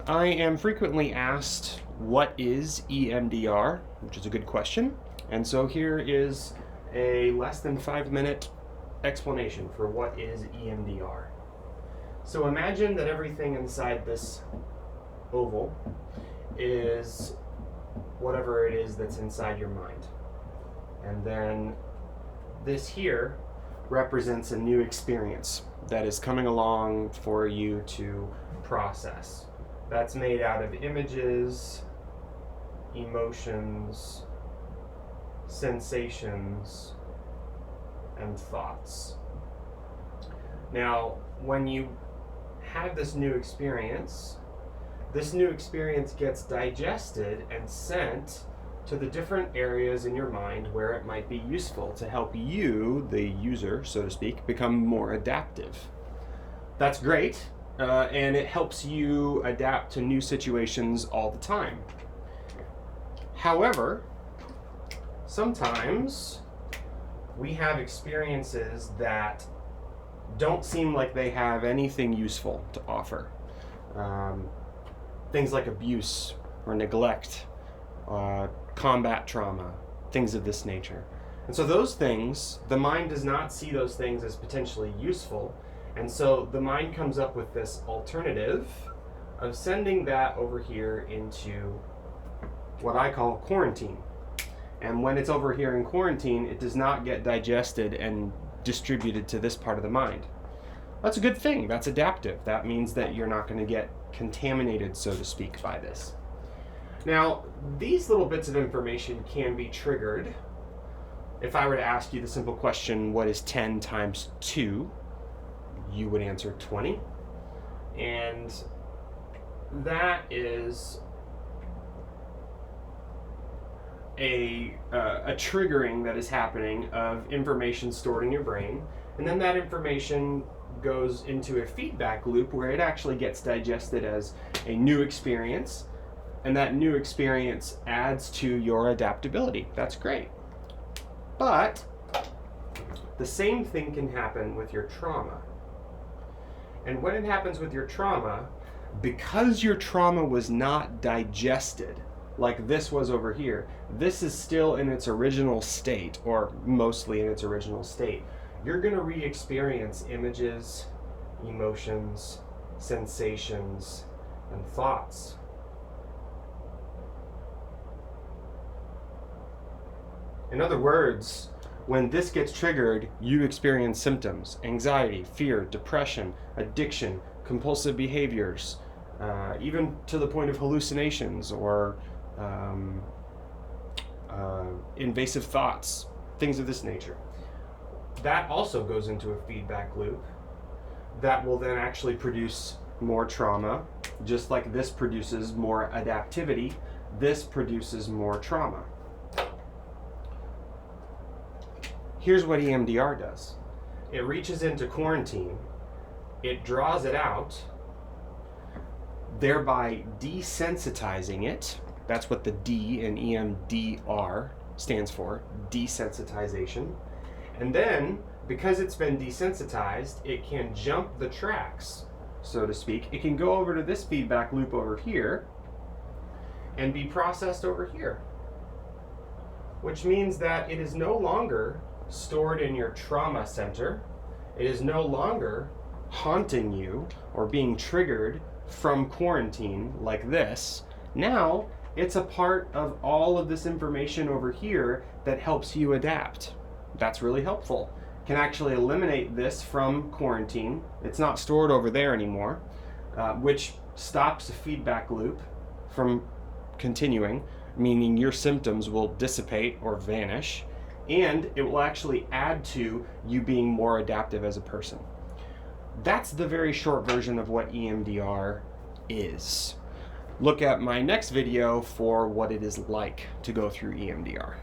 I am frequently asked, what is EMDR? Which is a good question. And so here is a less than 5-minute explanation for what is EMDR. So imagine that everything inside this oval is whatever it is that's inside your mind. And then this here represents a new experience that is coming along for you to process. That's made out of images, emotions, sensations, and thoughts. Now, when you have this new experience gets digested and sent to the different areas in your mind where it might be useful to help you, the user, so to speak, become more adaptive. That's great, and it helps you adapt to new situations all the time. However, sometimes we have experiences that don't seem like they have anything useful to offer. Things like abuse or neglect, combat trauma, things of this nature. And so those things, the mind does not see those things as potentially useful. And so the mind comes up with this alternative of sending that over here into what I call quarantine. And when it's over here in quarantine, it does not get digested and distributed to this part of the mind. That's a good thing. That's adaptive. That means that you're not going to get contaminated, so to speak, by this. Now, these little bits of information can be triggered. If I were to ask you the simple question, what is 10 times 2? You would answer 20. And that is a triggering that is happening of information stored in your brain. And then that information goes into a feedback loop where it actually gets digested as a new experience, and that new experience adds to your adaptability. That's great. But the same thing can happen with your trauma. And when it happens with your trauma, because your trauma was not digested like this was over here, this is still in its original state, or mostly in its original state. You're going to re-experience images, emotions, sensations, and thoughts. In other words, when this gets triggered, you experience symptoms: anxiety, fear, depression, addiction, compulsive behaviors, even to the point of hallucinations or invasive thoughts, things of this nature. That also goes into a feedback loop that will then actually produce more trauma. Just like this produces more adaptivity, this produces more trauma. Here's what EMDR does. It reaches into quarantine, it draws it out, thereby desensitizing it. That's what the D in EMDR stands for, desensitization. And then, because it's been desensitized, it can jump the tracks, so to speak. It can go over to this feedback loop over here and be processed over here, which means that it is no longer stored in your trauma center. It is no longer haunting you or being triggered from quarantine like this. Now, it's a part of all of this information over here that helps you adapt. That's really helpful. Can actually eliminate this from quarantine. It's not stored over there anymore, which stops the feedback loop from continuing, meaning your symptoms will dissipate or vanish, and it will actually add to you being more adaptive as a person. That's the very short version of what EMDR is. Look at my next video for what it is like to go through EMDR.